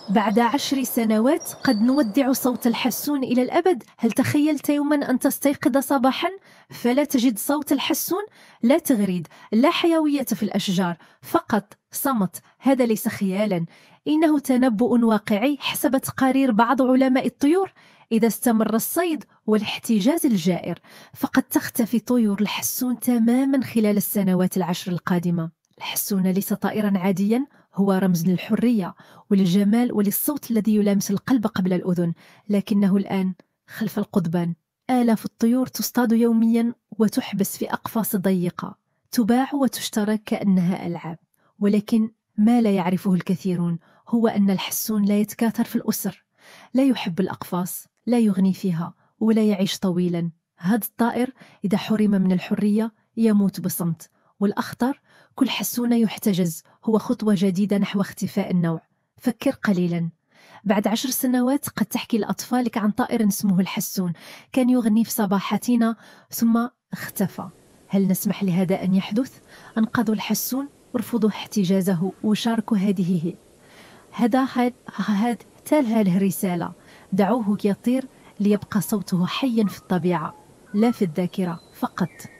بعد 10 سنوات قد نودع صوت الحسون إلى الأبد. هل تخيلت يوما أن تستيقظ صباحا فلا تجد صوت الحسون؟ لا تغريد، لا حيوية في الأشجار، فقط صمت. هذا ليس خيالا، إنه تنبؤ واقعي حسب تقارير بعض علماء الطيور. إذا استمر الصيد والاحتجاز الجائر فقد تختفي طيور الحسون تماما خلال السنوات ال10 القادمة. الحسون ليس طائرا عاديا، هو رمز للحرية وللجمال وللصوت الذي يلامس القلب قبل الأذن. لكنه الآن خلف القضبان. آلاف الطيور تصطاد يوميا وتحبس في أقفاص ضيقة، تباع وتشترى كأنها ألعاب. ولكن ما لا يعرفه الكثيرون هو أن الحسون لا يتكاثر في الأسر، لا يحب الأقفاص، لا يغني فيها، ولا يعيش طويلا. هذا الطائر إذا حرم من الحرية يموت بصمت. والأخطر، كل حسون يحتجز هو خطوة جديدة نحو اختفاء النوع. فكر قليلا، بعد 10 سنوات قد تحكي لأطفالك عن طائر اسمه الحسون كان يغني في صباحاتنا ثم اختفى. هل نسمح لهذا أن يحدث؟ أنقذوا الحسون، ارفضوا احتجازه وشاركوا هذه هذه الرسالة. دعوه يطير ليبقى صوته حيا في الطبيعة لا في الذاكرة فقط.